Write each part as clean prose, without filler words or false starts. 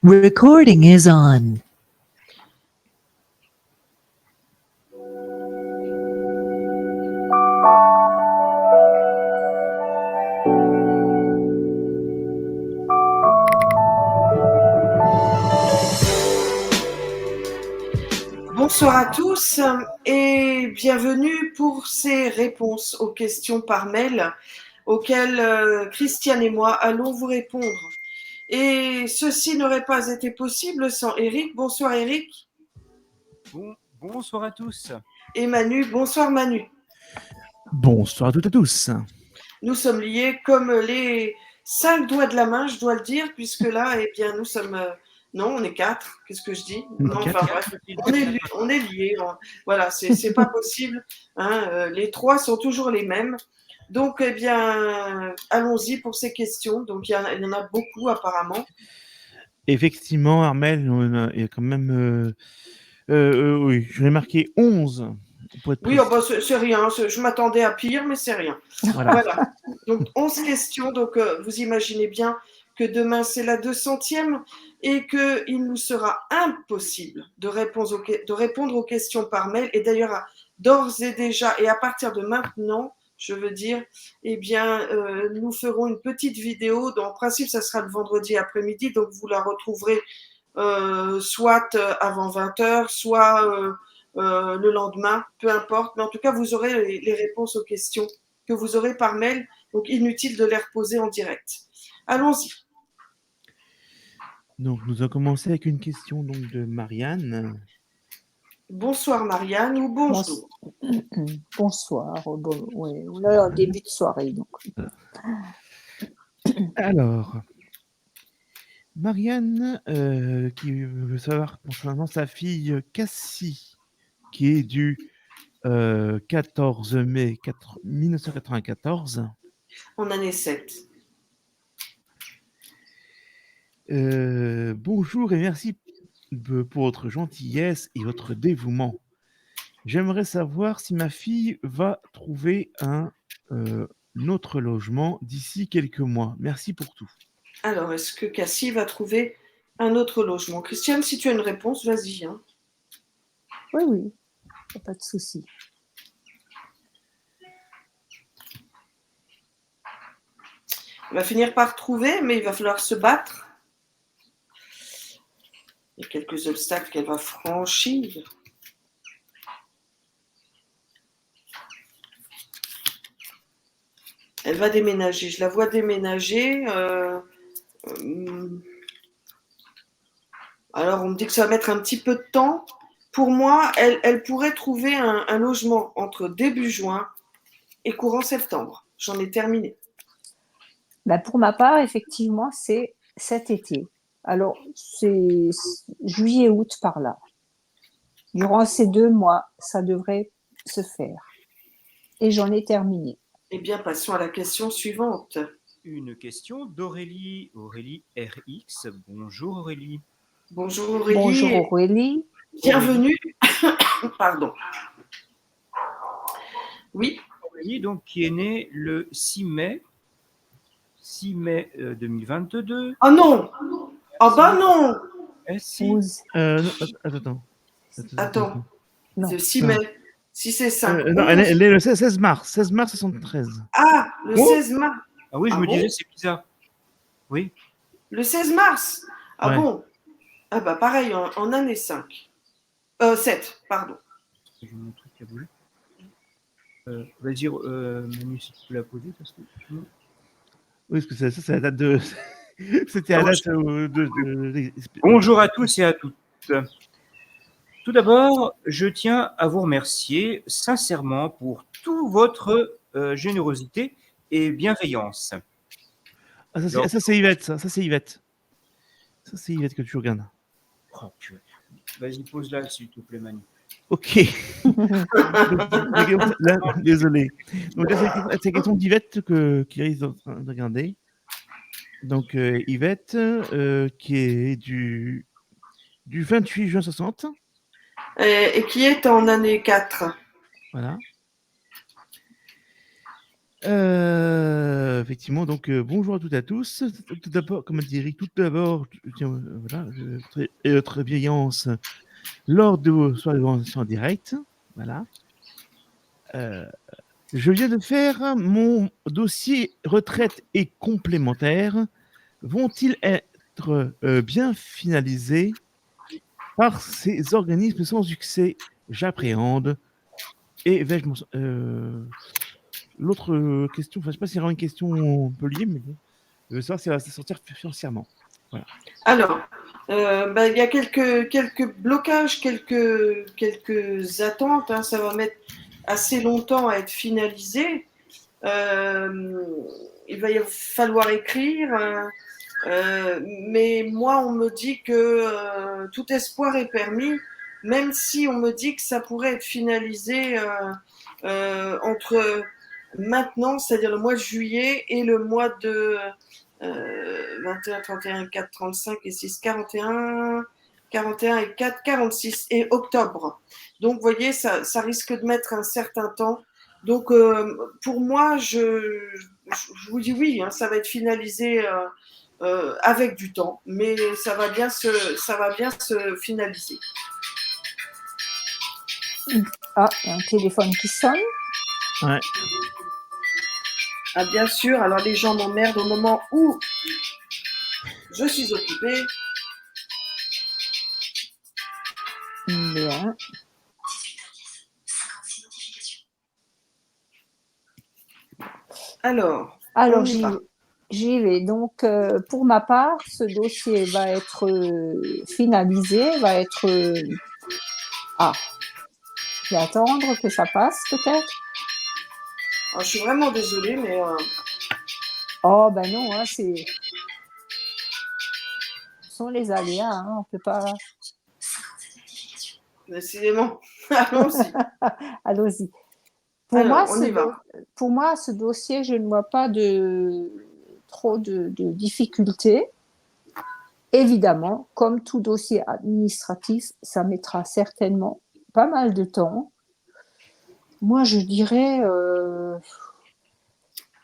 Recording is on. Bonsoir à tous et bienvenue pour ces réponses aux questions par mail auxquelles Christiane et moi allons vous répondre. Et ceci n'aurait pas été possible sans Eric. Bonsoir Eric. Bonsoir à tous. Et Manu. Bonsoir Manu. Bonsoir à toutes et à tous. Nous sommes liés comme les 5 doigts de la main, je dois le dire, puisque là, eh bien, nous sommes... non, on est 4. Qu'est-ce que je dis? Non, enfin bref, on est liés. Voilà, c'est pas possible. Hein, les 3 sont toujours les mêmes. Donc, eh bien, allons-y pour ces questions. Donc, il y en a beaucoup apparemment. Effectivement, Armel, il y a quand même... oui, je l'ai marqué 11. Pour être Oui, précis. oh bah, c'est rien. Je m'attendais à pire, mais c'est rien. Voilà. Donc, 11 questions. Donc, vous imaginez bien que demain, c'est la 200e et qu'il nous sera impossible de répondre aux questions par mail. Et d'ailleurs, d'ores et déjà, et à partir de maintenant, je veux dire, eh bien, nous ferons une petite vidéo. En principe, ça sera le vendredi après-midi. Donc, vous la retrouverez soit avant 20h, soit le lendemain, peu importe. Mais en tout cas, vous aurez les réponses aux questions que vous aurez par mail. Donc, inutile de les reposer en direct. Allons-y. Donc, nous allons commencer avec une question donc, de Marianne. Bonsoir Marianne ou bonjour. Bonsoir. Bon, ouais, on a un début de soirée. Donc. Alors, Marianne qui veut savoir concernant sa fille Cassie, qui est du 14 mai 1994. En année 7. Bonjour et merci pour votre gentillesse et votre dévouement. J'aimerais savoir si ma fille va trouver un autre logement d'ici quelques mois. Merci pour tout. Alors, est-ce que Cassie va trouver un autre logement? Christiane, si tu as une réponse, vas-y. Hein. Oui, pas de souci. Elle va finir par trouver, mais il va falloir se battre. Il y a quelques obstacles qu'elle va franchir. Elle va déménager. Je la vois déménager. Alors, on me dit que ça va mettre un petit peu de temps. Pour moi, elle pourrait trouver un logement entre début juin et courant septembre. J'en ai terminé. Pour ma part, effectivement, c'est cet été. Alors, c'est juillet-août par là. Durant ces 2 mois, ça devrait se faire. Et j'en ai terminé. Eh bien, passons à la question suivante. Une question d'Aurélie RX. Bonjour Aurélie. Bonjour Aurélie. Bonjour Aurélie. Bienvenue. Pardon. Oui. Aurélie, donc, qui est née le 6 mai 2022. Ah non. Ah bah non. Si. Attends. Non. Le 6 mai. Si c'est 5. Non, elle est le 16 mars. 16 mars 73. Ah, le 16 mars. Ah oui, je me disais, c'est bizarre. Oui. Le 16 mars. Ah ouais. Bon. Ah bah pareil, en année 5. 7, pardon. J'ai mon truc à bouger. Vas-y, Manu, si tu peux la poser. Parce que... Oui, parce que ça, c'est la date de... C'était la date de... Bonjour à tous et à toutes. Tout d'abord, je tiens à vous remercier sincèrement pour toute votre générosité et bienveillance. Ah, ça, c'est Yvette. Ça, c'est Yvette. Ça, c'est Yvette que tu regardes. Oh, vas-y, pose-la, s'il te plaît, Manu. Ok. Là, désolé. Donc là, c'est la question d'Yvette qui risque de regarder. Donc, Yvette, qui est du 28 juin 60. Et qui est en année 4. Voilà. Effectivement, donc bonjour à toutes et à tous. Tout d'abord, comme a dit Eric, tout d'abord, tiens, voilà, votre bienveillance lors de vos soirées en direct. Voilà. Je viens de faire mon dossier retraite et complémentaire. Vont-ils être bien finalisés par ces organismes sans succès? J'appréhende. Et vais-je l'autre question, enfin, je ne sais pas si c'est vraiment une question un peu liée, mais bon, je veux savoir si elle va se sortir financièrement. Voilà. Alors, il y a quelques blocages, quelques attentes. Hein, ça va mettre assez longtemps à être finalisé. Il va y falloir écrire. Mais moi, on me dit que tout espoir est permis, même si on me dit que ça pourrait être finalisé entre maintenant, c'est-à-dire le mois de juillet, et le mois de 21, 31, 4, 35 et 6, 41 et 4, 46 et octobre. Donc, vous voyez, ça risque de mettre un certain temps. Donc, pour moi, je vous dis oui, hein, ça va être finalisé avec du temps, mais ça va bien se finaliser. Ah, il y a un téléphone qui sonne. Ouais. Ah, bien sûr, alors les gens m'emmerdent au moment où je suis occupée. Bien. Alors Alors, on y va. j'y vais. Donc, pour ma part, ce dossier va être finalisé, va être... Ah, je vais attendre que ça passe, peut-être. Alors, je suis vraiment désolée, mais Oh, ben non, hein, ce sont les aléas, hein, on peut pas... décidément, allons-y. Allons-y. Alors, on y va. Pour moi, ce dossier, je ne vois pas trop de difficultés. Évidemment, comme tout dossier administratif, ça mettra certainement pas mal de temps. Moi, je dirais,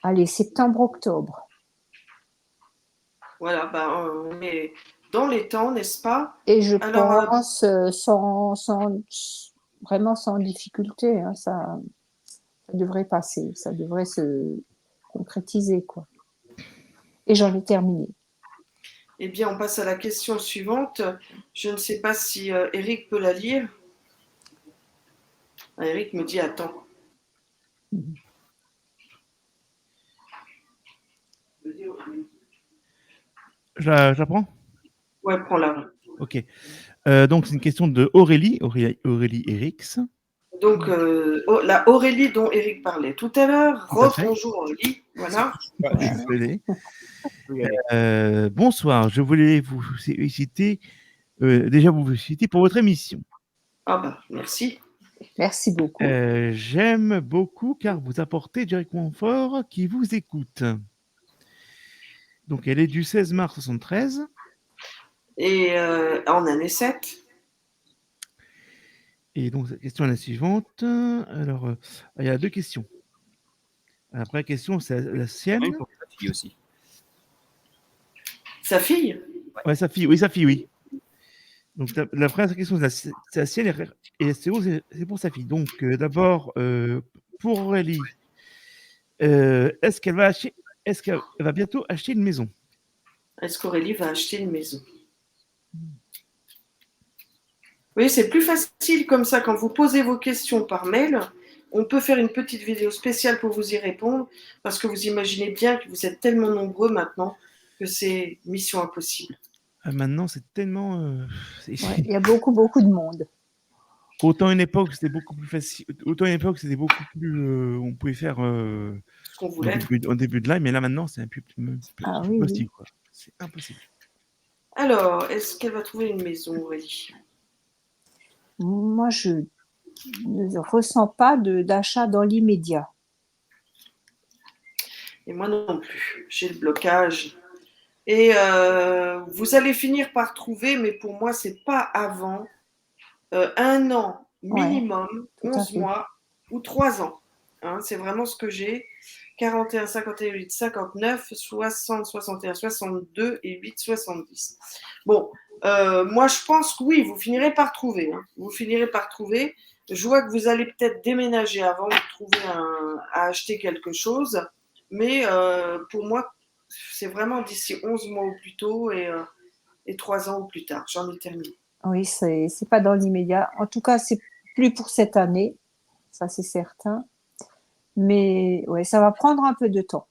allez, septembre-octobre. Voilà, on est dans les temps, n'est-ce pas? Et je Alors, pense vraiment sans difficulté, hein, ça devrait passer, ça devrait se concrétiser, quoi. Et j'en ai terminé. eh bien, on passe à la question suivante. Je ne sais pas si Eric peut la lire. Ah, Eric me dit attends. J'apprends. Ouais, prends-la. Ok. Donc, c'est une question de Aurélie Erix. Donc, la Aurélie dont Eric parlait tout à l'heure. Tout à fait. Bonjour Aurélie. Voilà. Je suis désolé. Oui, allez. Bonsoir, je voulais vous féliciter, vous féliciter pour votre émission. Ah bah, merci. Merci beaucoup. J'aime beaucoup car vous apportez du réconfort qui vous écoute. Donc, elle est du 16 mars 73. Et en année 7. Et donc, la question est la suivante. Alors, il y a deux questions. La première question, c'est la sienne. Même pour sa fille aussi. Sa fille? Ouais, sa fille, oui. Donc, la première question, c'est la sienne et la seconde, c'est pour sa fille. Donc, d'abord, pour Aurélie, est-ce qu'elle va bientôt acheter une maison? Est-ce qu'Aurélie va acheter une maison? Oui, c'est plus facile comme ça. Quand vous posez vos questions par mail, on peut faire une petite vidéo spéciale pour vous y répondre, parce que vous imaginez bien que vous êtes tellement nombreux maintenant que c'est mission impossible. Maintenant, c'est tellement... Ouais, il y a beaucoup de monde. Autant une époque, c'était beaucoup plus facile. Autant une époque, c'était beaucoup plus... on pouvait faire Ce qu'on voulait. en début de live, mais là, maintenant, c'est plus possible. Quoi. C'est impossible. Alors, est-ce qu'elle va trouver une maison, Aurélie? Moi, je ne ressens pas d'achat dans l'immédiat. Et moi non plus. J'ai le blocage. Et vous allez finir par trouver, mais pour moi, c'est pas avant 1 an minimum, tout à 11 fait. mois ou 3 ans. Hein, c'est vraiment ce que j'ai. 41, 51, 8, 59, 60, 61, 62 et 8, 70. Bon, moi je pense que oui, vous finirez par trouver. Hein. Vous finirez par trouver. Je vois que vous allez peut-être déménager avant de trouver à acheter quelque chose. Mais pour moi, c'est vraiment d'ici 11 mois au plus tôt et 3 ans au plus tard. J'en ai terminé. Oui, c'est pas dans l'immédiat. En tout cas, c'est plus pour cette année, ça c'est certain. Mais ouais, ça va prendre un peu de temps.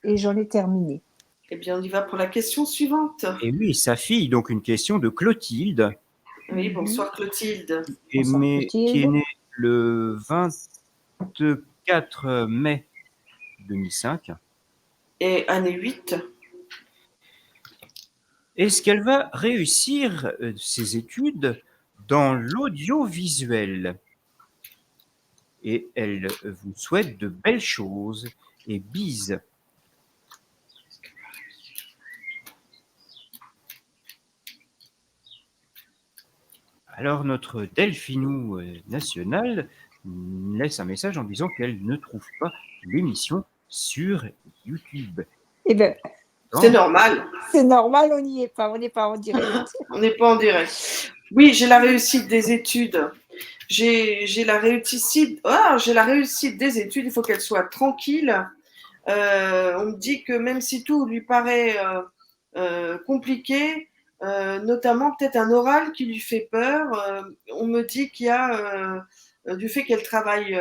Et j'en ai terminé. Eh bien, on y va pour la question suivante. Et oui, sa fille, donc une question de Clotilde, Oui, bonsoir Clotilde. Bonsoir, qui est Clotilde. née le 24 mai 2005. Et année 8. Est-ce qu'elle va réussir ses études dans l'audiovisuel? Et elle vous souhaite de belles choses et bise. Alors notre Delphinou national laisse un message en disant qu'elle ne trouve pas l'émission sur YouTube. Eh bien, C'est normal. c'est normal, on n'y est pas, on n'est pas en direct. On n'est pas en direct. Oui, j'ai la réussite des études. J'ai la réussite. J'ai la réussite des études. Il faut qu'elle soit tranquille. On me dit que même si tout lui paraît compliqué, notamment peut-être un oral qui lui fait peur, on me dit qu'il y a du fait qu'elle travaille,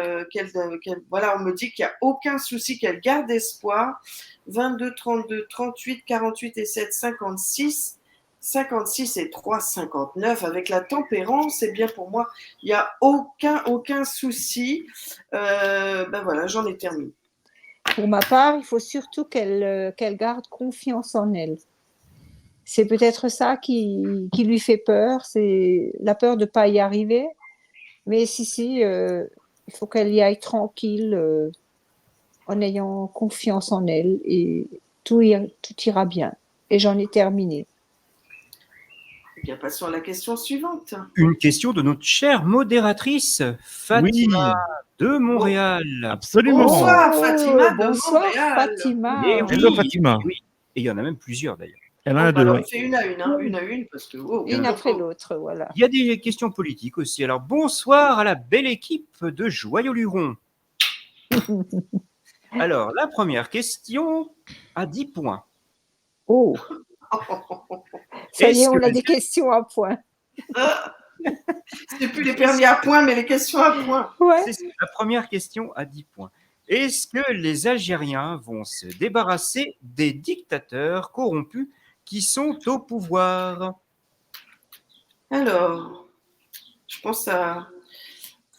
voilà, on me dit qu'il n'y a aucun souci, qu'elle garde espoir. 22, 32, 38, 48 et 7, 56. 56 et 3, 59. Avec la tempérance, c'est bien pour moi. Il n'y a aucun souci. Ben voilà, j'en ai terminé. Pour ma part, il faut surtout qu'elle garde confiance en elle. C'est peut-être ça qui lui fait peur, c'est la peur de ne pas y arriver. Mais il faut qu'elle y aille tranquille, en ayant confiance en elle et tout ira bien. Et j'en ai terminé. Eh bien, passons à la question suivante. Une question de notre chère modératrice Fatima de Montréal. Absolument. Bonsoir Fatima de Bonsoir Montréal. Fatima. Et oui, Hello, Fatima. oui. Et il y en a même plusieurs d'ailleurs. Elle en a deux. Alors, oui. on fait une à une, hein, une à une, parce que Une après l'autre, voilà. Il y a des questions politiques aussi. Alors bonsoir à la belle équipe de Joyeux Luron. Alors la première question à 10 points. Oh, ça y Est-ce est, on que a des questions à point. C'est plus les permis à points, mais les questions à points. Ouais. C'est la première question à 10 points. Est-ce que les Algériens vont se débarrasser des dictateurs corrompus qui sont au pouvoir? Alors, je pense à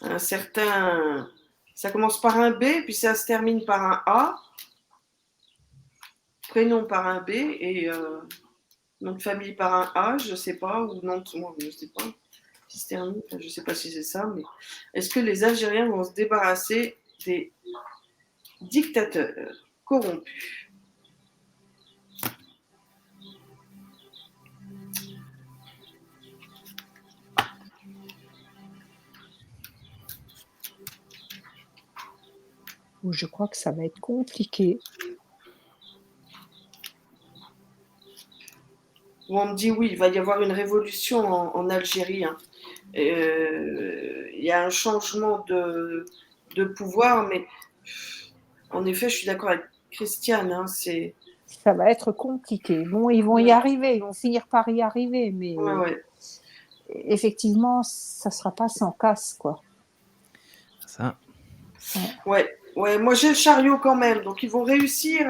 un certain. Ça commence par un B, puis ça se termine par un A. Prénom par un B et nom de famille par un A, je ne sais pas, ou nom de moi, je ne sais pas. Qui se termine, je ne sais pas si c'est ça, mais est-ce que les Algériens vont se débarrasser des dictateurs corrompus? Je crois que ça va être compliqué. Où on me dit oui, il va y avoir une révolution en Algérie. Hein. Il y a un changement de pouvoir, mais en effet, je suis d'accord avec Christiane. Hein, ça va être compliqué. Bon, ils vont y arriver, ils vont finir par y arriver, mais ouais. Effectivement, ça ne sera pas sans casse, quoi. Ça. Ouais, moi j'ai le chariot quand même, donc ils vont réussir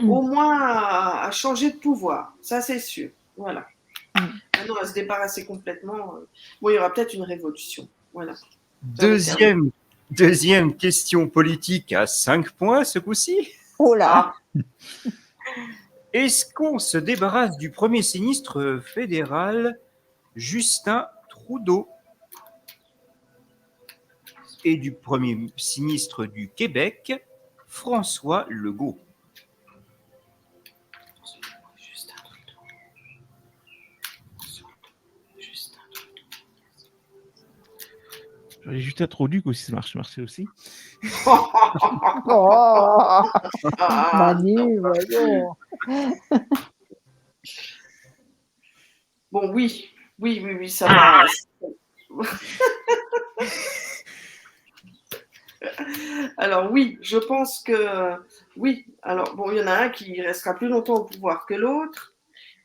au moins à changer de pouvoir, ça c'est sûr. Voilà. Maintenant, à se débarrasser complètement, bon, il y aura peut-être une révolution. Voilà. Deuxième question politique à 5 points ce coup-ci. Oh là. Est-ce qu'on se débarrasse du premier ministre fédéral Justin Trudeau et du premier ministre du Québec François Legault? J'aurais juste introduit aussi, ça marchait aussi. Oh, Ah, Manu, voyons. bon, oui, ça va. Alors oui, je pense que oui. Alors bon, il y en a un qui restera plus longtemps au pouvoir que l'autre,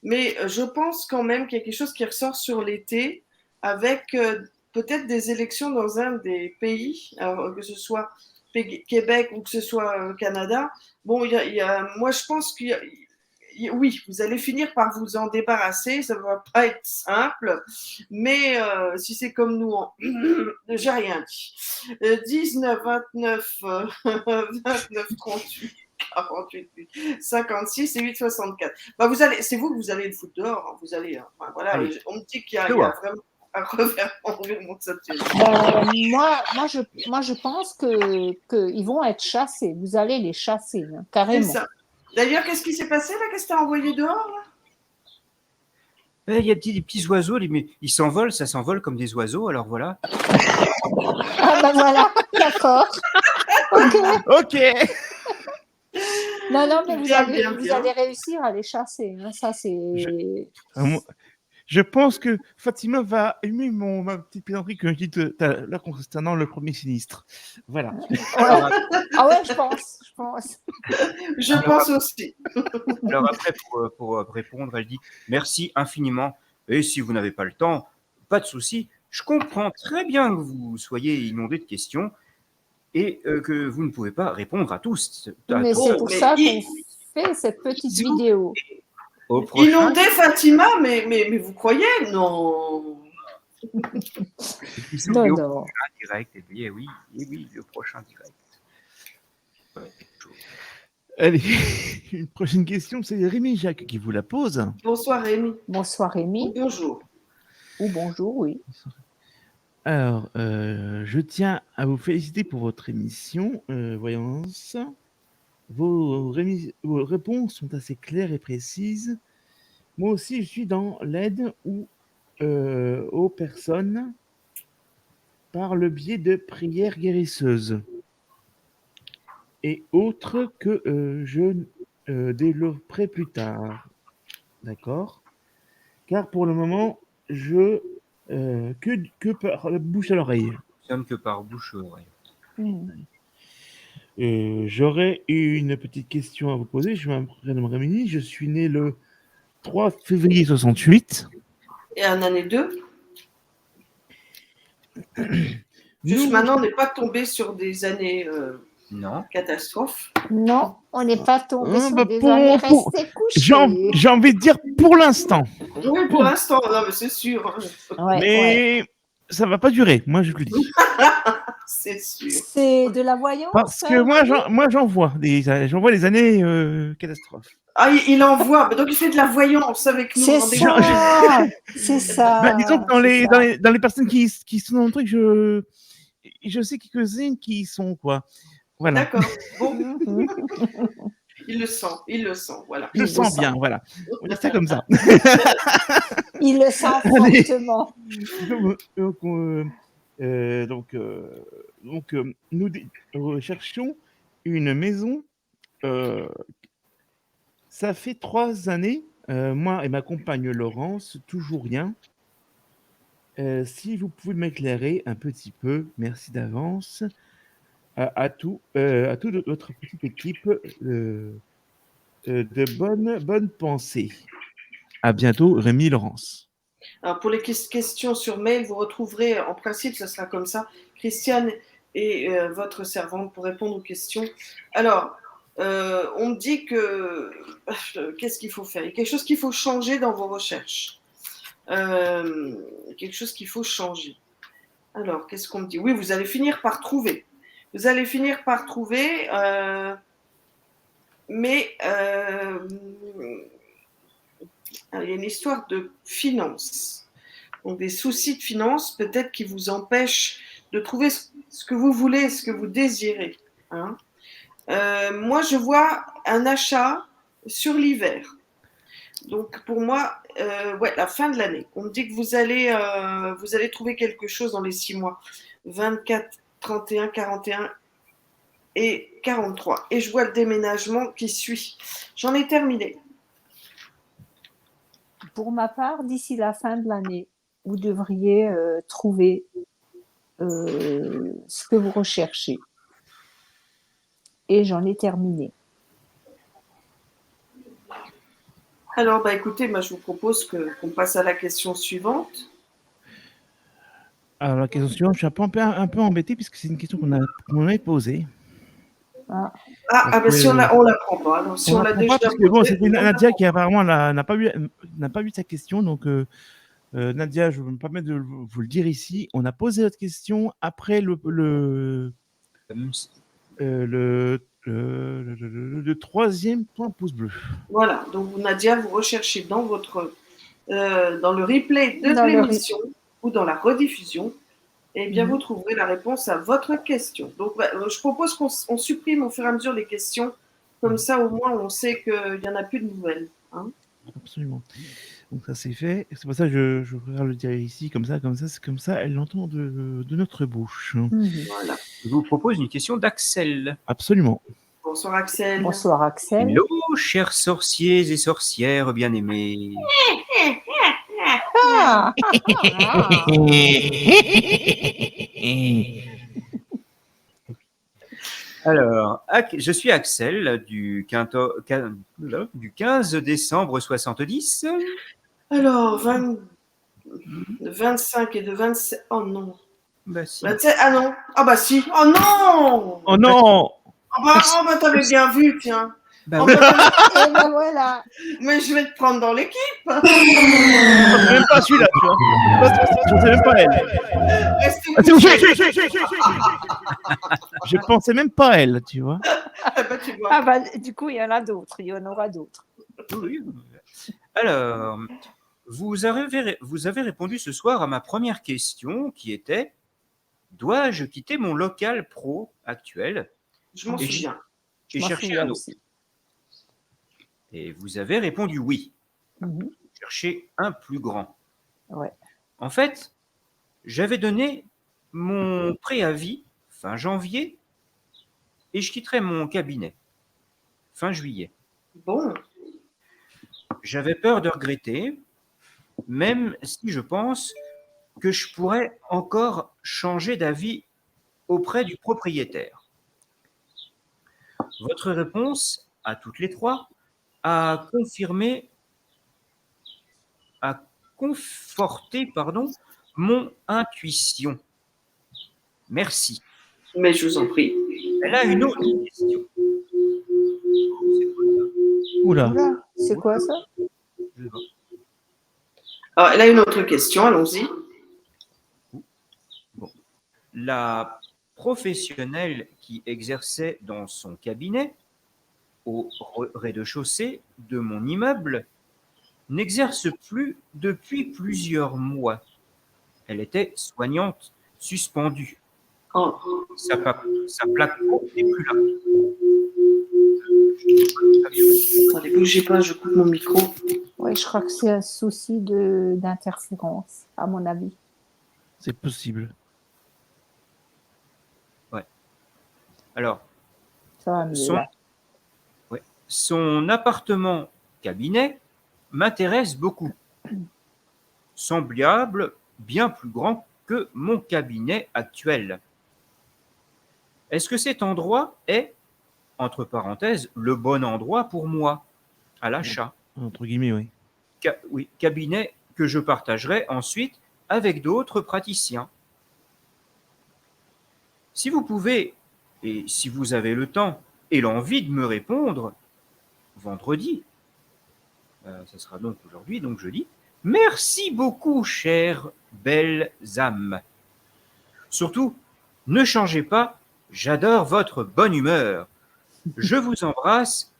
mais je pense quand même qu'il y a quelque chose qui ressort sur l'été avec peut-être des élections dans un des pays, alors, que ce soit Québec ou que ce soit Canada. Bon, moi je pense oui, vous allez finir par vous en débarrasser, ça ne va pas être simple, mais si c'est comme nous, j'ai rien dit. 19, 29, 29, 38, 48, 56 et 8, 64. Bah c'est vous que vous allez le foutre dehors. Hein, vous allez, enfin, voilà, Allez, on me dit qu'il y a Noah. vraiment un revirement du monde social. Moi, je pense qu'ils vont être chassés. Vous allez les chasser, hein, C'est carrément. ça. D'ailleurs, qu'est-ce qui s'est passé là? Qu'est-ce que tu as envoyé dehors là? Il y a des petits oiseaux, mais ils s'envolent, ça s'envole comme des oiseaux, alors voilà. Ah ben voilà, d'accord. Ok. Ok. Non, mais Bien, vous allez réussir à les chasser. Hein. Ça, c'est. Je pense que Fatima va aimer ma petite plaisanterie que je dis là concernant le premier sinistre. Voilà. Ouais. Ah ouais, je pense. Je pense aussi. Alors après, pour répondre, elle dit merci infiniment. Et si vous n'avez pas le temps, pas de souci. Je comprends très bien que vous soyez inondé de questions et que vous ne pouvez pas répondre à tous. Mais c'est pour ça qu'on fait cette petite vidéo. Au prochain. Inondé Fatima, mais vous croyez? Non. Non. Direct, et oui, le prochain direct. Allez, une prochaine question, c'est Rémi Jacques qui vous la pose. Bonsoir Rémi. Bonsoir Rémi. Ou bonjour. Ou bonjour, oui. Alors, je tiens à vous féliciter pour votre émission, Voyance. Vos réponses sont assez claires et précises. Moi aussi, je suis dans l'aide aux personnes par le biais de prières guérisseuses et autres que je développerai plus tard. D'accord? Car pour le moment, que par la bouche à l'oreille. Que par bouche à l'oreille. J'aurais une petite question à vous poser. Je m'appelle Rémi, je suis né le 3 février 68. Et en année 2. Juste maintenant, on n'est pas tombé sur des années catastrophes. Non, on n'est pas tombé sur des années restées couchées. J'ai envie de dire pour l'instant. Oui, pour l'instant, non, mais c'est sûr. Mais ça ne va pas durer, moi je vous le dis. C'est sûr. C'est de la voyance. Parce que moi j'en vois des années catastrophes. Ah, il envoie, donc il fait de la voyance avec nous. C'est ça, c'est ça. Bah, disons que dans les personnes qui sont dans le truc, je sais quelques-unes qui y sont, quoi. Voilà. D'accord. Bon. Il le sent, voilà. Je le sens bien, voilà. On va dire ça comme ça. Il le sent fortement. Donc, nous recherchions une maison. Ça fait 3 années, moi et ma compagne Laurence, toujours rien. Si vous pouvez m'éclairer un petit peu, merci d'avance. À toute votre petite équipe de bonnes pensées. À bientôt, Rémi Laurence. Alors pour les questions sur mail, vous retrouverez, en principe, ça sera comme ça, Christiane et votre servante pour répondre aux questions. Alors, on me dit que qu'est-ce qu'il faut faire? Il y a quelque chose qu'il faut changer dans vos recherches. Quelque chose qu'il faut changer. Alors, qu'est-ce qu'on me dit? Oui, vous allez finir par trouver. Vous allez finir par trouver, mais il y a une histoire de finances. Donc, des soucis de finances, peut-être qui vous empêchent de trouver ce que vous voulez, ce que vous désirez. Hein. Moi, je vois un achat sur l'hiver. Donc, pour moi, la fin de l'année. On me dit que vous allez trouver quelque chose dans les 6 mois. 24, 31, 41 et 43. Et je vois le déménagement qui suit. J'en ai terminé. Pour ma part, d'ici la fin de l'année, vous devriez trouver ce que vous recherchez. Et j'en ai terminé. Alors, écoutez, moi, je vous propose qu'on passe à la question suivante. Alors, la question suivante, je suis un peu embêté puisque c'est une question qu'on m'avait posée. Si on la prend pas. Alors, si on l'a déjà parce que bon, posée, c'était Nadia qui apparemment n'a pas eu sa question. Donc, Nadia, je vais me permettre de vous le dire ici. On a posé notre question après le troisième point pouce bleu. Voilà. Donc, Nadia, vous recherchez dans le replay de l'émission ou dans la rediffusion, et bien vous trouverez la réponse à votre question. Donc, je propose qu'on supprime au fur et à mesure les questions. Comme ça, au moins, on sait qu'il n'y en a plus de nouvelles. Hein. Absolument. Donc ça c'est fait. C'est pour ça que je préfère le dire ici, comme ça, elle l'entend de notre bouche. Voilà. Je vous propose une question d'Axel. Absolument. Bonsoir Axel. Bonsoir Axel. Hello, chers sorciers et sorcières bien-aimés. Ah, Alors, je suis Axel du 15 décembre 70. Alors, 25 et de 27. Oh non. Bah, si. 27, ah non. Ah bah si. Oh non. Oh non. T'avais bien vu, tiens. Bah oui. et ben voilà. Mais je vais te prendre dans l'équipe. C'est même pas celui-là, tu vois. Je sais même pas elle. Restez Ah, couchés. je pensais même pas elle, tu vois. Tu vois. Ah bah, du coup, il y en a d'autres. Il y en aura d'autres. Oui. Alors, vous avez répondu ce soir à ma première question qui était: dois-je quitter mon local pro actuel Je m'en souviens. et chercher un autre? Aussi. Et vous avez répondu oui. Chercher un plus grand. Ouais. En fait, j'avais donné mon préavis fin janvier et je quitterai mon cabinet fin juillet. Bon. J'avais peur de regretter, même si je pense que je pourrais encore changer d'avis auprès du propriétaire. Votre réponse à toutes les trois a conforté mon intuition. Merci. Mais je vous en prie. Elle a une autre question. Oula. C'est quoi ça? Je sais pas. Alors, elle a une autre question, allons-y. Bon. La professionnelle qui exerçait dans son cabinet au rez-de-chaussée de mon immeuble n'exerce plus depuis plusieurs mois. Elle était soignante suspendue. Oh. Sa plaque n'est plus là. Attendez, bougez pas, je coupe mon micro. Oui, je crois que c'est un souci d'interférence, à mon avis. C'est possible. Ouais. Alors, ça va mieux, là. Son appartement cabinet m'intéresse beaucoup. Semblable, bien plus grand que mon cabinet actuel. Est-ce que cet endroit est, entre parenthèses, le bon endroit pour moi à l'achat? Entre guillemets, oui. Oui, cabinet que je partagerai ensuite avec d'autres praticiens. Si vous pouvez, et si vous avez le temps et l'envie de me répondre, vendredi, ce sera donc aujourd'hui, donc jeudi. Merci beaucoup, chères belles âmes. Surtout, ne changez pas, j'adore votre bonne humeur. Je vous embrasse,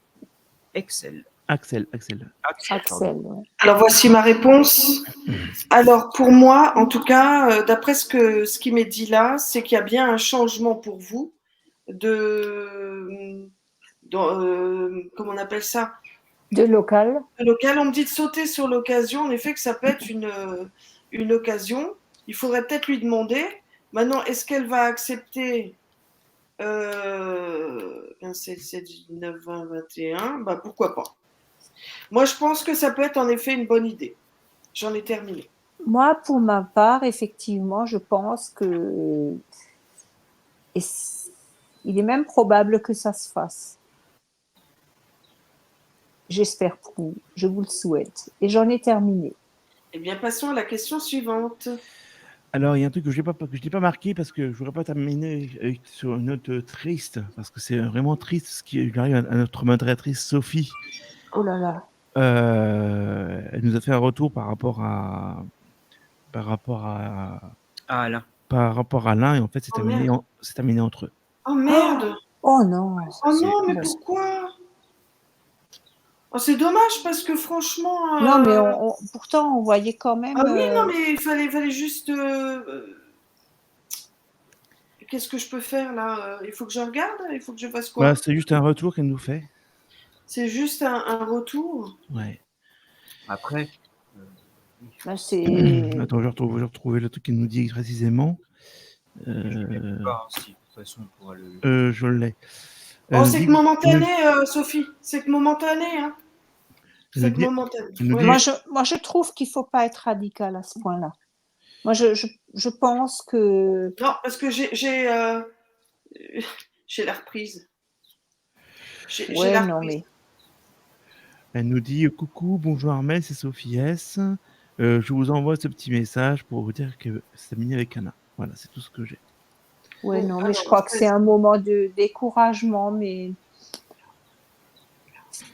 Axel. Axel. Ouais. Alors, voici ma réponse. Alors, pour moi, en tout cas, d'après ce qui m'est dit là, c'est qu'il y a bien un changement pour vous comment on appelle ça? De local. Local, on me dit de sauter sur l'occasion. En effet, que ça peut être une occasion. Il faudrait peut-être lui demander. Maintenant, est-ce qu'elle va accepter 15, 16, 17, 19, 20, 21, bah pourquoi pas. Moi, je pense que ça peut être en effet une bonne idée. J'en ai terminé. Moi, pour ma part, effectivement, je pense que il est même probable que ça se fasse. J'espère pour vous, je vous le souhaite. Et j'en ai terminé. Eh bien, passons à la question suivante. Alors, il y a un truc que je n'ai pas marqué parce que je ne voudrais pas terminer sur une note triste, parce que c'est vraiment triste ce qui arrive à notre modératrice Sophie. Oh là là. Elle nous a fait un retour par rapport à Ah, Alain. l'un, et en fait, c'est Oh, terminé, merde. c'est terminé entre eux. Oh merde! Oh non. Oh non, mais Bon. pourquoi? Oh, c'est dommage parce que franchement. Non, mais pourtant, on voyait quand même. Ah oui, non, mais il fallait juste. Qu'est-ce que je peux faire là? Il faut que je regarde? Il faut que je fasse quoi? Bah, c'est juste un retour qu'elle nous fait. C'est juste un retour? Ouais. Après, Ben, c'est. Attends, je vais retrouver le truc qu'elle nous dit précisément. je ne sais pas si de toute façon on pourra le. Je l'ai. Oh, c'est que momentané, Sophie. C'est que momentané, hein. C'est que momentané. elle nous Ouais. dit- Moi, je trouve qu'il ne faut pas être radical à ce point-là. Moi, je pense que. Non, parce que j'ai la reprise. J'ai Ouais, la non, reprise. mais. Elle nous dit coucou, bonjour Armel, c'est Sophie S. Je vous envoie ce petit message pour vous dire que c'est terminé avec Anna. Voilà, c'est tout ce que j'ai. Ouais, Bon, non, mais alors, je crois que c'est un moment de découragement, mais.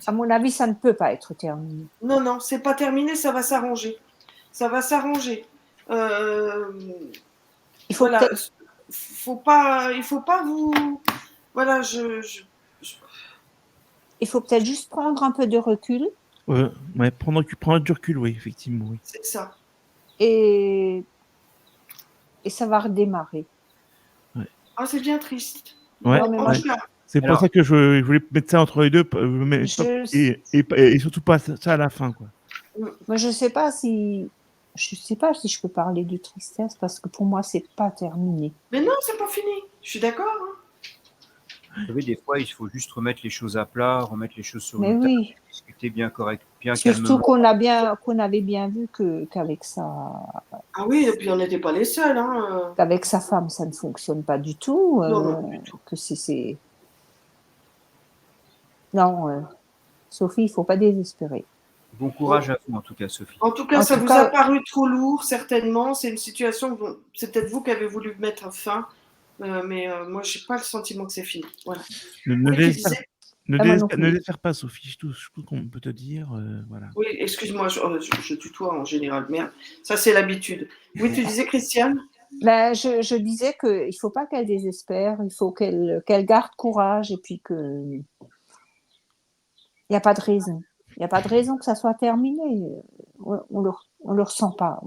À mon avis, ça ne peut pas être terminé. Non, non, c'est pas terminé, ça va s'arranger. Ça va s'arranger. Il faut Voilà. peut-être. Il faut pas vous. Voilà, Il faut peut-être juste prendre un peu de recul Ouais, prendre du recul, oui, effectivement. Oui. c'est ça. et ça va redémarrer. Ah, c'est bien triste. Ouais, Non, mais En moi, tout cas, c'est pour Alors- ça que je voulais mettre ça entre les deux, et surtout pas ça à la fin, quoi. moi, je sais pas si je peux parler de tristesse parce que pour moi, c'est pas terminé. mais non, c'est pas fini. Je suis d'accord. Hein. Vous savez, des fois, il faut juste remettre les choses à plat, remettre les choses sur Mais une table, oui, discuter bien correct, bien surtout calmement. qu'on avait bien vu qu'avec Ah oui, et puis on n'était pas les seuls. Hein. qu'avec sa femme, ça ne fonctionne pas du tout. Non, non, du tout. Que c'est. Non, Sophie, il faut pas désespérer. Bon courage à vous, en tout cas, Sophie. En tout cas, En ça tout vous cas- a paru trop lourd, certainement. C'est une situation, c'est peut-être vous qui avez voulu mettre fin, mais moi, j'ai pas le sentiment que c'est fini. Voilà. Ne Oui, tu désespère, disais- ne désespère pas, Sophie, tout ce qu'on peut te dire. Voilà. Oui, excuse-moi, je tutoie en général. Merde, ça c'est l'habitude. Oui, tu disais, Christiane? Ben, je disais qu'il ne faut pas qu'elle désespère, il faut qu'elle garde courage et puis que il n'y a pas de raison. Il n'y a pas de raison que ça soit terminé. On le ressent pas.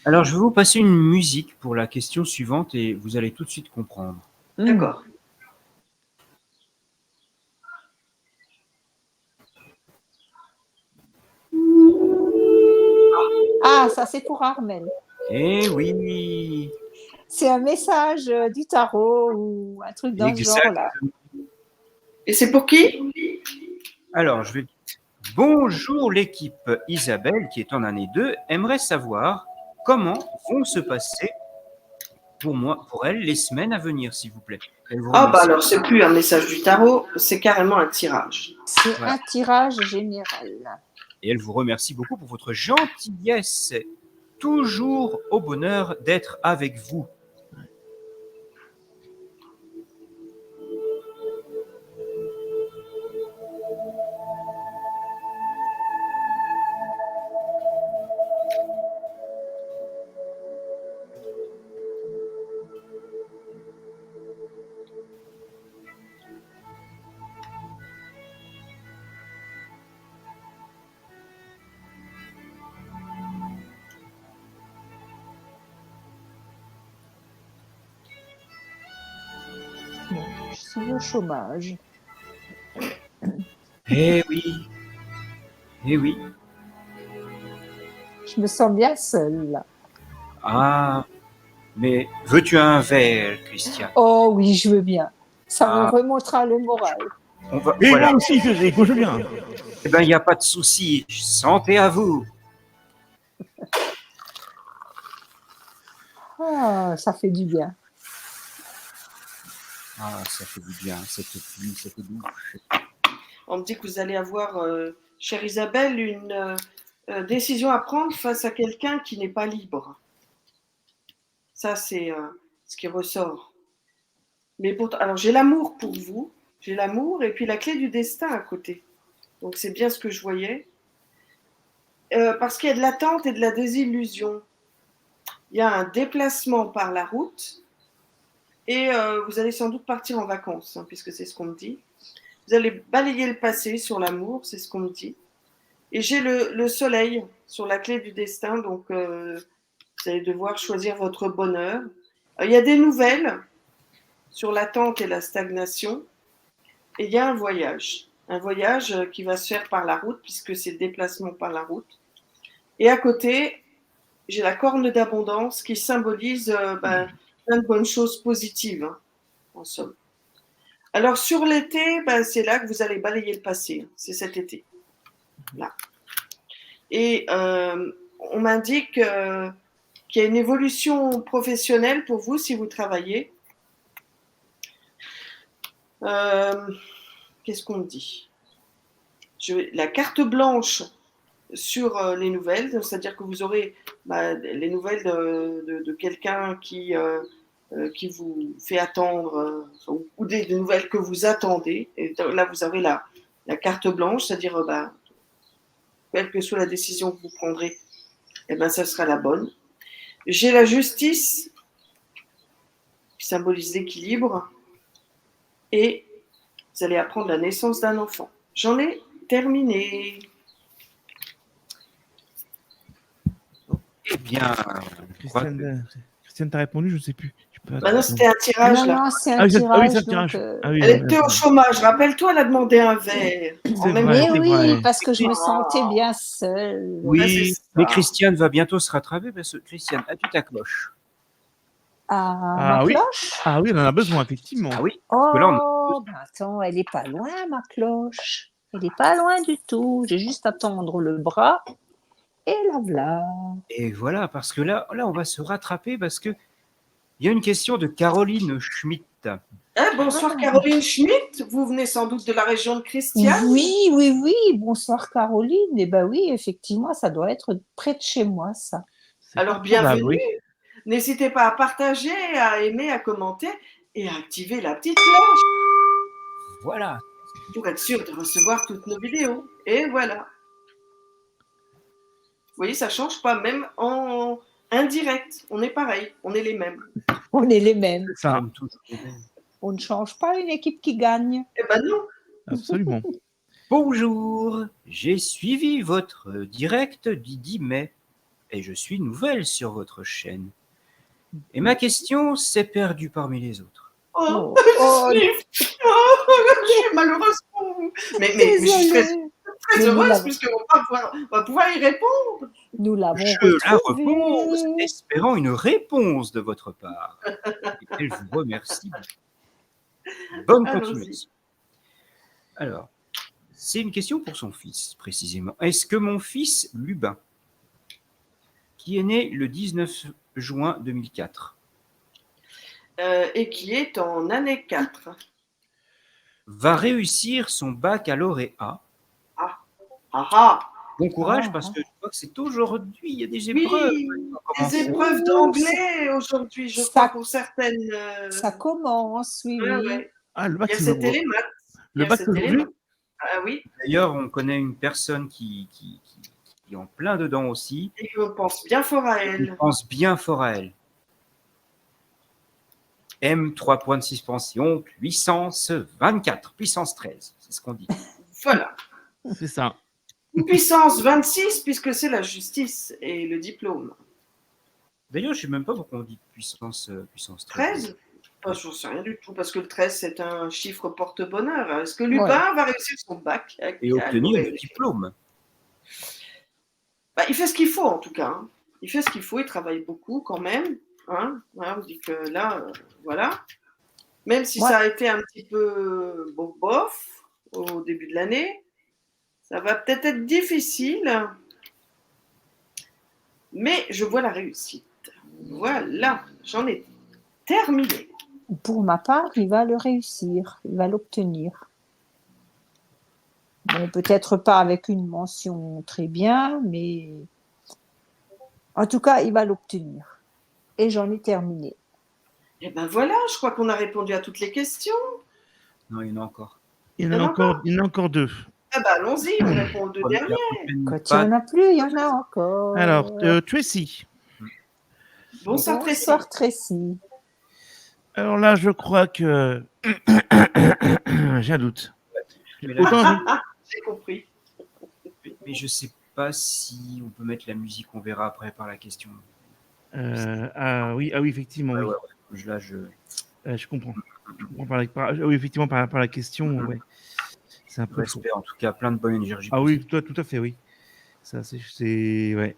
Alors, je vais vous passer une musique pour la question suivante et vous allez tout de suite comprendre. D'accord. Ah, ça c'est pour Armel. Eh oui! C'est un message du tarot ou un truc dans ce genre-là. Et c'est pour qui? Alors, je vais. Bonjour l'équipe. Isabelle, qui est en année 2, aimerait savoir comment vont se passer pour elle les semaines à venir, s'il vous plaît. Elle vous Ah, bah remercie. alors, c'est plus un message du tarot, c'est carrément un tirage. C'est Voilà. un tirage général. Et elle vous remercie beaucoup pour votre gentillesse. Toujours au bonheur d'être avec vous. Bon, je suis au chômage. Eh oui. Eh oui. Je me sens bien seule là. Ah, Mais veux-tu un verre, Christian? Oh oui, je veux bien. Ça me Ah. remontera le moral. On va, Et voilà. moi aussi, Frédéric, moi je viens. Eh ben, il n'y a pas de souci. Santé à vous. Ah, ça fait du bien. Ah, ça fait du bien, cette pluie, cette douche. On me dit que vous allez avoir, chère Isabelle, une décision à prendre face à quelqu'un qui n'est pas libre. Ça, c'est ce qui ressort. Mais alors, j'ai l'amour pour vous, j'ai l'amour et puis la clé du destin à côté. Donc, c'est bien ce que je voyais. Parce qu'il y a de l'attente et de la désillusion. Il y a un déplacement par la route et vous allez sans doute partir en vacances, hein, puisque c'est ce qu'on me dit. Vous allez balayer le passé sur l'amour, c'est ce qu'on me dit. Et j'ai le soleil sur la clé du destin, donc vous allez devoir choisir votre bonheur. Il y a des nouvelles sur l'attente et la stagnation, et il y a un voyage qui va se faire par la route, puisque c'est le déplacement par la route. Et à côté, j'ai la corne d'abondance qui symbolise plein de bonnes choses positives, hein, en somme. Alors sur l'été, c'est là que vous allez balayer le passé, hein, c'est cet été. Là. Et on m'indique qu'il y a une évolution professionnelle pour vous si vous travaillez. Qu'est-ce qu'on me dit? La carte blanche sur les nouvelles, c'est-à-dire que vous aurez les nouvelles de quelqu'un qui vous fait attendre, ou des nouvelles que vous attendez. Et là, vous avez la carte blanche, c'est-à-dire quelle que soit la décision que vous prendrez, ça sera la bonne. J'ai la justice, qui symbolise l'équilibre, et vous allez apprendre la naissance d'un enfant. J'en ai terminé. Eh bien, Christiane t'a répondu, je ne sais plus. Non, c'était un tirage. Non, là. non, c'est un Ah oui, tirage. c'est un donc, tirage. Ah oui, Elle était au chômage. Rappelle-toi, elle a demandé un verre. C'est En même vrai, temps. Mais c'est oui, vrai. parce que je me sentais bien seule. oui, c'est mais ça. Christiane va bientôt se rattraper parce que Christiane, as-tu ta cloche? Ah, Ah ma oui. cloche? Ah oui, on en a besoin, effectivement. Ah oui, parce que là, on a Oh, attends, elle est pas loin, ma cloche. Elle est pas loin du tout. J'ai juste à tendre le bras et la voilà. Et voilà, parce que là, on va se rattraper parce que il y a une question de Caroline Schmitt. Bonsoir Caroline Schmitt. Vous venez sans doute de la région de Christiane. Oui, oui, oui. Bonsoir, Caroline. Eh ben oui, effectivement, ça doit être près de chez moi, ça. C'est Alors fort probable, bienvenue. oui. N'hésitez pas à partager, à aimer, à commenter et à activer la petite cloche Voilà. pour être sûr de recevoir toutes nos vidéos. Et voilà. Vous voyez, ça ne change pas, même en indirect. On est pareil, on est les mêmes. On est les mêmes. C'est ça, Comme toujours les mêmes. On ne change pas une équipe qui gagne. Eh ben non. absolument. Bonjour, j'ai suivi votre direct du 10 mai et je suis nouvelle sur votre chaîne. Et ma question s'est perdue parmi les autres. Oh, Oh, je suis malheureuse pour vous. Mais je suis très, désolée. très Mais nous heureuse l'avons- puisqu'on va pouvoir y répondre. Nous l'avons Je la retrouvée. repose, espérant une réponse de votre part. Et je vous remercie. Bonne Allons-y. continuation. Alors, c'est une question pour son fils, précisément. Est-ce que mon fils, Lubin, qui est né le 19 juin 2004, Et qui est en année 4. va réussir son baccalauréat? Bon courage, parce que je crois que c'est aujourd'hui, il y a des épreuves. Oui, Comment des épreuves Oh, d'anglais aujourd'hui, je ça- crois, pour certaines. Ça commence, oui, Ouais, oui. ouais. Ah, le Il bac, y a c'est cette télémath. le bac aujourd'hui. Ah oui, D'ailleurs, on connaît une personne qui est en plein dedans aussi. et on pense bien fort à Je elle. pense bien fort à elle. M, 3 points de suspension, puissance 24, puissance 13, c'est ce qu'on dit. Voilà. C'est ça. Puissance 26, puisque c'est la justice et le diplôme. D'ailleurs, je ne sais même pas pourquoi on dit puissance 13. 13 Je n'en sais rien du tout, parce que le 13, c'est un chiffre porte-bonheur. Est-ce que Lubin va réussir son bac Et obtenir le diplôme. Il fait ce qu'il faut, en tout cas. Il fait ce qu'il faut, il travaille beaucoup quand même. Hein, voilà, on dit que là, voilà. Même si Ouais. ça a été un petit peu bof au début de l'année, ça va peut-être être difficile, mais je vois la réussite. Voilà, j'en ai terminé. Pour ma part, il va le réussir, il va l'obtenir. Bon, peut-être pas avec une mention très bien, mais en tout cas, il va l'obtenir. Et j'en ai terminé. Et ben voilà, je crois qu'on a répondu à toutes les questions. Non, il y en a encore. Il y en a encore deux. Ah ben allons-y, on répond aux deux La derniers. prochaine Quand il n'y en patte, a plus, il y en a encore. Alors, Tracy. Bonsoir Tracy. Bonsoir Tracy. Alors là, je crois que j'ai un doute. mais, là, Autant J'ai compris. mais je sais pas si on peut mettre la musique, on verra après par la question. ah oui, effectivement, oui. Ouais. Là, je... Je comprends. Oui, effectivement, par la question, ouais. C'est un peu chaud. Respect, en tout cas, plein de bonne énergie. Ah oui, tout à fait, oui. Ça, c'est ouais.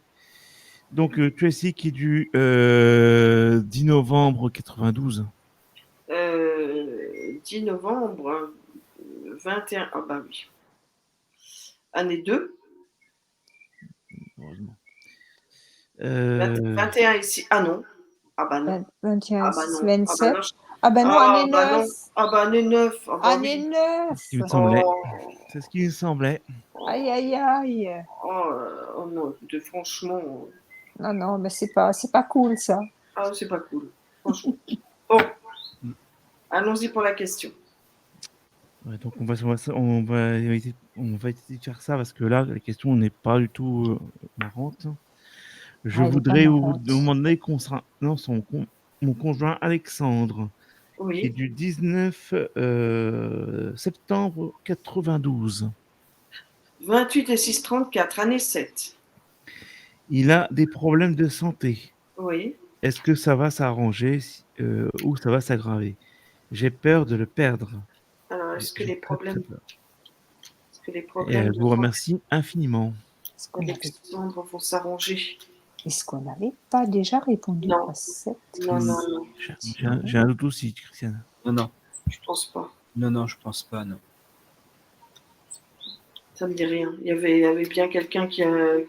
Donc, Tracy qui est du 10 novembre 92. 10 novembre 21. Ah bah oui. Année 2. Heureusement. 21 ici. Ah non. Ah bah non. 21, Ah bah non. 27. Ah bah non. Année bah 9. non. Ah bah année 9. Ah bah Année oui. 9. C'est ce qui me semblait. Oh. C'est ce qui me semblait. Aïe, aïe, aïe. Oh non, écoutez, franchement. Non, mais c'est pas cool ça. Ah, c'est pas cool. Franchement. Bon. Allons-y pour la question. Ouais, donc on va essayer de faire ça parce que là, la question n'est pas du tout marrante. Je Elle est voudrais pas vous marrante. demander mon conjoint Alexandre, qui est Oui. du 19 septembre 92. 28 et 6, 34. Année 7. Il a des problèmes de santé. Oui. Est-ce que ça va s'arranger ou ça va s'aggraver? J'ai peur de le perdre. Alors, est-ce que les J'ai très, très problèmes. peur. Est-ce que les Et problèmes elle vous remercie infiniment. Est-ce qu'on avait, d'Alexandre vont s'arranger? est-ce qu'on n'avait pas déjà répondu Non. à cette Non, non, non. J'ai un doute aussi, Christiane. Non, Je pense pas. non, je pense pas, non. Ça me dit rien. Il y avait bien quelqu'un qui parlait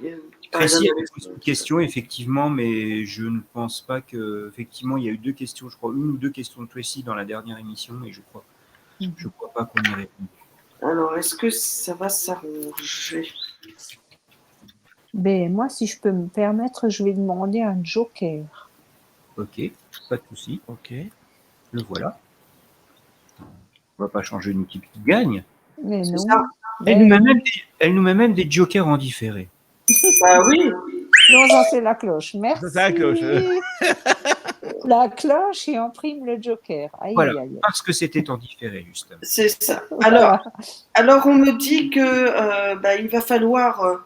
Tracy d'un- avait posé une question, effectivement, mais je ne pense pas que. Effectivement, il y a eu deux questions, je crois, une ou deux questions de Tracy dans la dernière émission, mais je crois pas qu'on y réponde. Alors, est-ce que ça va s'arranger? Ben, moi, si je peux me permettre, je vais demander un joker. Ok, pas de souci. Ok. Le voilà. On va pas changer une équipe qui gagne. Mais C'est non. ça. Elle Ben, nous met même des jokers en différé. Bah oui. non, j'en fais la cloche. Merci. Ça, c'est la cloche. La cloche et on prime le joker. Aïe, Voilà, aïe, aïe. parce que c'était en différé, justement. C'est ça. Voilà. Alors, on me dit que il va falloir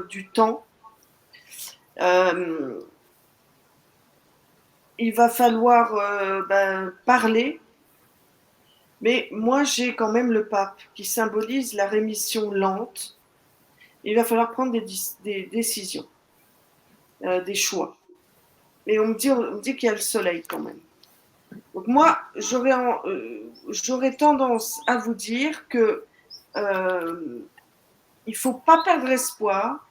du temps. Il va falloir parler. Mais moi, j'ai quand même le pape qui symbolise la rémission lente. Il va falloir prendre des décisions, des choix. Mais on me dit qu'il y a le soleil quand même. Donc moi, j'aurais tendance à vous dire que il faut pas perdre espoir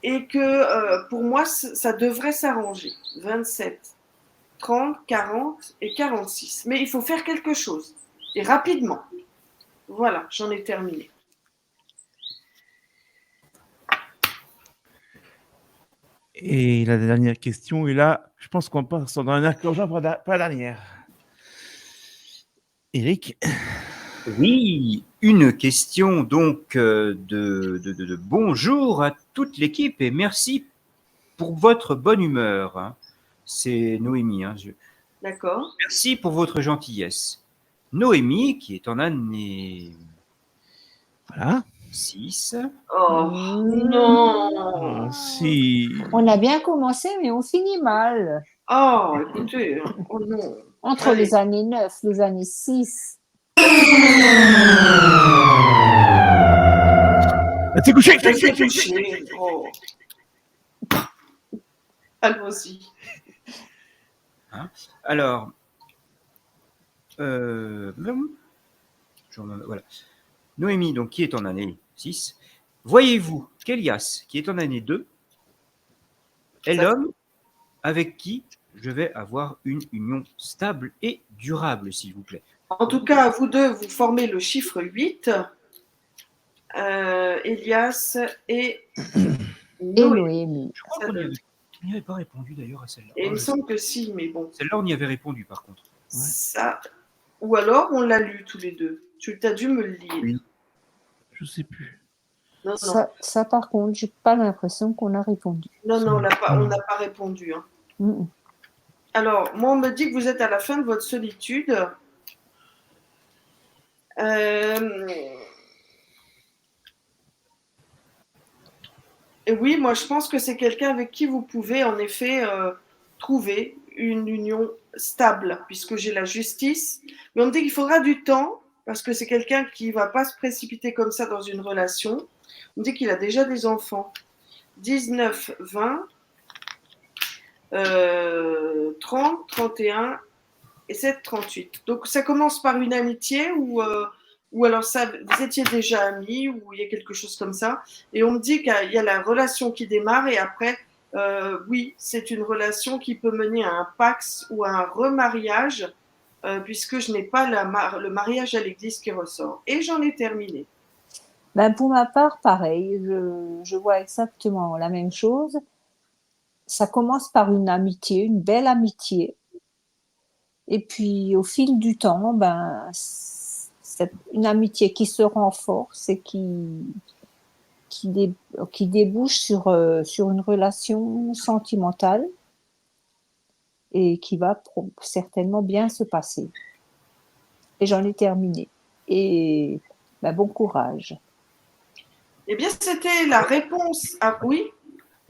et que pour moi, ça devrait s'arranger. 27, 30, 40 et 46. Mais il faut faire quelque chose. Et rapidement. Voilà, j'en ai terminé. Et la dernière question est là. Je pense qu'on passe dans la dernière, pas la dernière. Eric. Oui, une question donc de bonjour à toute l'équipe et merci pour votre bonne humeur. Hein. C'est Noémie. Hein, D'accord. Merci pour votre gentillesse. Noémie, qui est en année Voilà. 6. Oh non. Ah, si. On a bien commencé, mais on finit mal. Oh, écoutez, oh non. Entre Allez. les années 9, les années 6. T'es couché, Restez couché. Oh. Allons-y. Alors, voilà. Noémie, donc, qui est en année 6. Voyez-vous qu'Elias, qui est en année 2, est l'homme avec qui je vais avoir une union stable et durable, s'il vous plaît. En tout cas, vous deux, vous formez le chiffre 8. Elias et Noé. Noémie. Je crois qu'on n'y avait pas répondu d'ailleurs à celle-là. Et il me semble que si, mais bon. Celle-là, on y avait répondu par contre. Ça. Ou alors, on l'a lu tous les deux. Tu as dû me le lire. Oui. Je sais plus. Non, Ça, par contre, j'ai pas l'impression qu'on a répondu. non, on n'a pas répondu. Hein. Mm. Alors, moi, on me dit que vous êtes à la fin de votre solitude. Et oui, moi, je pense que c'est quelqu'un avec qui vous pouvez, en effet, trouver une union stable, puisque j'ai la justice. Mais on me dit qu'il faudra du temps, parce que c'est quelqu'un qui ne va pas se précipiter comme ça dans une relation. On me dit qu'il a déjà des enfants. 19, 20, 30, 31 et 7, 38. Donc, ça commence par une amitié ou alors ça, vous étiez déjà amis ou il y a quelque chose comme ça. Et on me dit qu'il y a la relation qui démarre et après, oui, c'est une relation qui peut mener à un pax ou à un remariage puisque je n'ai pas le mariage à l'église qui ressort. Et j'en ai terminé. Ben, pour ma part, pareil, je vois exactement la même chose. Ça commence par une amitié, une belle amitié. Et puis, au fil du temps, ben, c'est une amitié qui se renforce et qui débouche sur une relation sentimentale et qui va certainement bien se passer. Et j'en ai terminé. Et ben, bon courage. Eh bien, c'était la réponse à oui.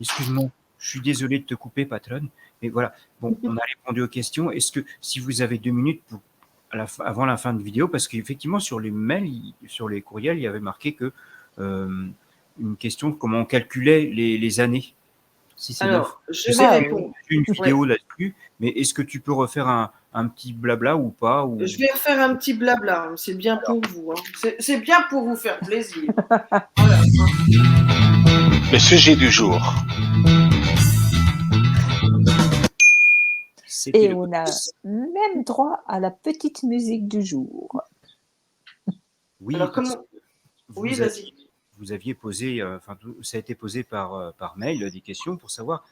Excuse-moi, je suis désolé de te couper, patronne. Mais voilà, bon, on a répondu aux questions. Est-ce que, si vous avez 2 minutes avant la fin de vidéo, parce qu'effectivement, sur les mails, sur les courriels, il y avait marqué que une question de comment on calculait les années. Si c'est Alors, neuf. je vais répondre. Une vidéo là-dessus, mais est-ce que tu peux refaire un petit blabla ou pas ou... Je vais refaire un petit blabla, c'est bien pour vous. Hein. C'est bien pour vous faire plaisir. Voilà. Le sujet du jour. Et on a même droit à la petite musique du jour. Oui, alors comment... Oui, vas-y. Vous aviez posé, ça a été posé par mail des questions pour savoir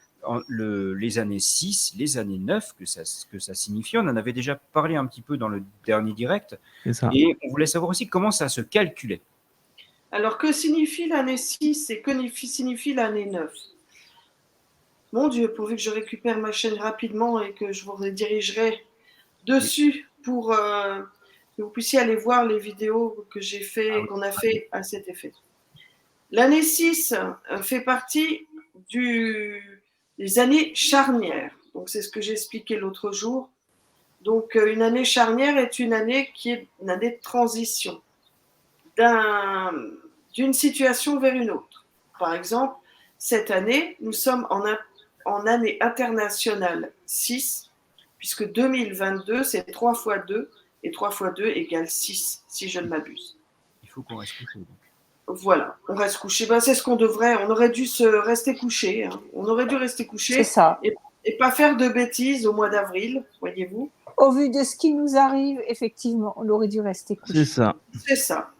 les années 6, les années 9, que ça signifie. On en avait déjà parlé un petit peu dans le dernier direct. C'est ça. Et on voulait savoir aussi comment ça se calculait. Alors, que signifie l'année 6 et que signifie l'année 9? Mon Dieu, pourvu que je récupère ma chaîne rapidement et que je vous redirigerai dessus pour que vous puissiez aller voir les vidéos que j'ai fait, qu'on a fait à cet effet. L'année 6 fait partie des années charnières. Donc, c'est ce que j'ai expliqué l'autre jour. Donc, une année charnière est une année qui est une année de transition d'une situation vers une autre. Par exemple, cette année, nous sommes en année internationale 6, puisque 2022, c'est 3 fois 2, et 3 fois 2 égale 6, si je ne m'abuse. Il faut qu'on reste couché. Voilà, on reste couché. Ben, c'est ce qu'on devrait. On aurait dû rester couché. Hein. On aurait dû rester couché. C'est ça. Et pas faire de bêtises au mois d'avril, voyez-vous. Au vu de ce qui nous arrive, effectivement, on aurait dû rester couché. C'est ça. C'est ça.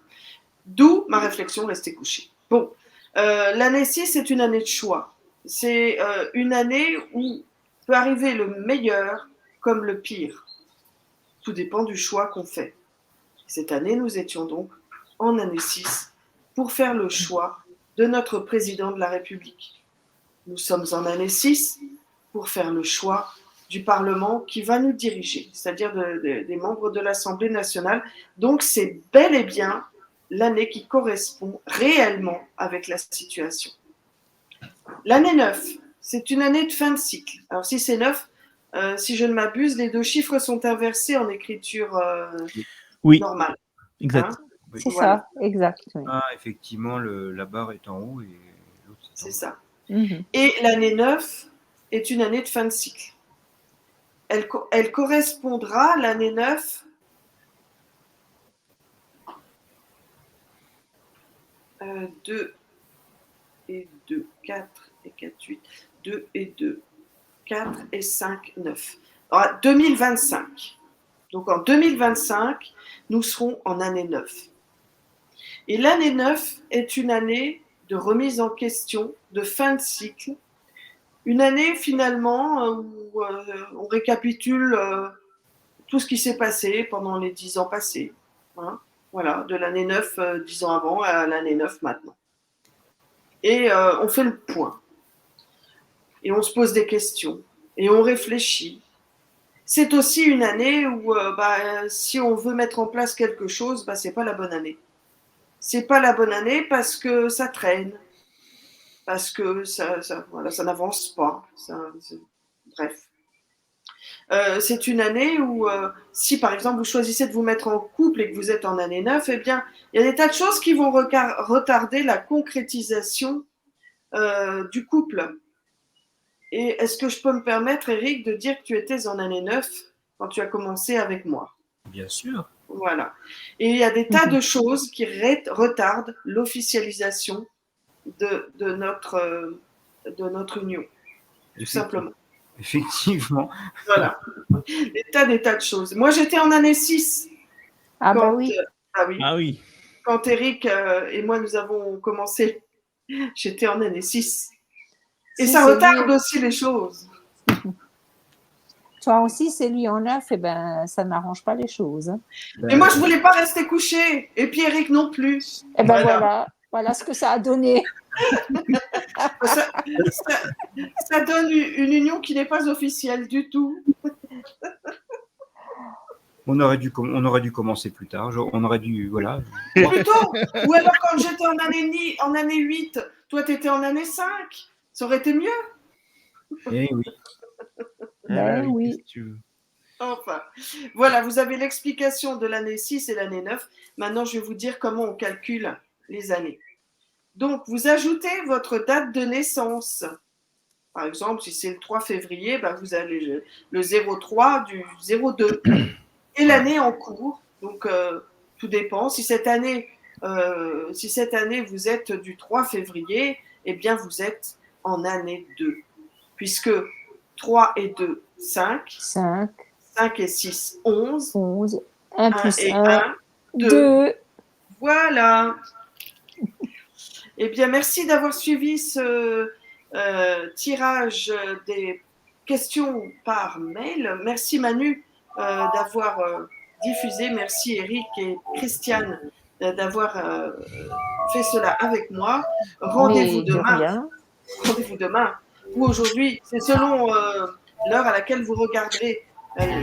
D'où ma réflexion, rester couché. Bon, l'année 6, c'est une année de choix. C'est une année où peut arriver le meilleur comme le pire. Tout dépend du choix qu'on fait. Cette année, nous étions donc en année 6 pour faire le choix de notre président de la République. Nous sommes en année 6 pour faire le choix du Parlement qui va nous diriger, c'est-à-dire des membres de l'Assemblée nationale. Donc, c'est bel et bien l'année qui correspond réellement avec la situation. L'année 9, c'est une année de fin de cycle. Alors, si c'est 9, si je ne m'abuse, les 2 chiffres sont inversés en écriture normale. Exact. Hein? C'est Voilà. ça, exact. Oui. Ah, effectivement, la barre est en haut et l'autre c'est ça. Mm-hmm. Et l'année 9 est une année de fin de cycle. Elle correspondra, l'année 9, 2 et 2, 4 et 4, 8, 2 et 2, 4 et 5, 9. Alors, 2025. Donc en 2025, nous serons en année 9. Et l'année 9 est une année de remise en question, de fin de cycle. Une année finalement où on récapitule tout ce qui s'est passé pendant les 10 ans passés. Hein, voilà, de l'année 9, 10 ans avant, à l'année 9 maintenant. Et on fait le point. Et on se pose des questions. Et on réfléchit. C'est aussi une année où si on veut mettre en place quelque chose, c'est pas la bonne année. C'est pas la bonne année parce que ça traîne. Parce que ça n'avance pas. Bref. C'est une année où, si par exemple vous choisissez de vous mettre en couple et que vous êtes en année 9, eh bien, il y a des tas de choses qui vont retarder la concrétisation du couple. Et est-ce que je peux me permettre, Eric, de dire que tu étais en année 9 quand tu as commencé avec moi? Bien sûr. Voilà. Et il y a des tas de choses qui retardent l'officialisation de notre union, tout simplement. Effectivement. Voilà. Des tas de choses. Moi, j'étais en année 6. Ah bah oui. Ah oui. Quand Eric et moi, nous avons commencé, j'étais en année 6. Et Si, ça c'est retarde lui. aussi les choses. Toi aussi, c'est lui en 9, et ben ça n'arrange pas les choses. Hein. Et moi, je voulais pas rester couchée. Et puis Eric non plus. Et ben voilà ce que ça a donné. Ça donne une union qui n'est pas officielle du tout. On aurait dû commencer plus tard. On aurait dû, voilà. Plutôt. Ou alors quand j'étais en année 8, toi, tu étais en année 5. Ça aurait été mieux. Eh oui. Ben oui. qu'est-ce que tu veux. Enfin, voilà, vous avez l'explication de l'année 6 et l'année 9. Maintenant, je vais vous dire comment on calcule les années. Donc, vous ajoutez votre date de naissance. Par exemple, si c'est le 3 février, vous avez le 03 du 02. Et l'année en cours. Donc, tout dépend. Si cette année, vous êtes du 3 février, eh bien, vous êtes en année 2. Puisque 3 et 2, 5. 5. 5 et 6, 11. 11. 1 plus et 1, 1, 2. Voilà. Eh bien, merci d'avoir suivi ce tirage des questions par mail. Merci Manu d'avoir diffusé. Merci Eric et Christiane d'avoir fait cela avec moi. Rendez-vous demain. Rendez-vous demain. Ou aujourd'hui, c'est selon l'heure à laquelle vous regarderez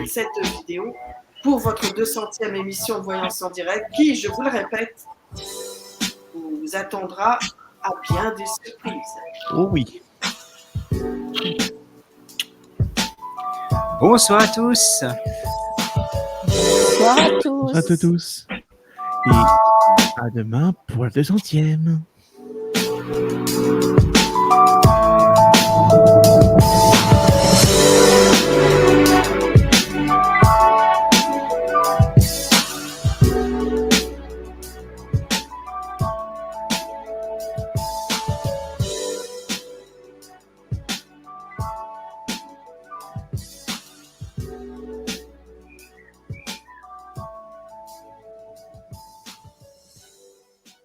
cette vidéo pour votre 200e émission de Voyance en direct qui, je vous le répète, vous attendra à bien des surprises. Oh oui. Bonsoir à tous. Bonsoir à tous. Bonsoir à tous. Et à demain pour la 200e.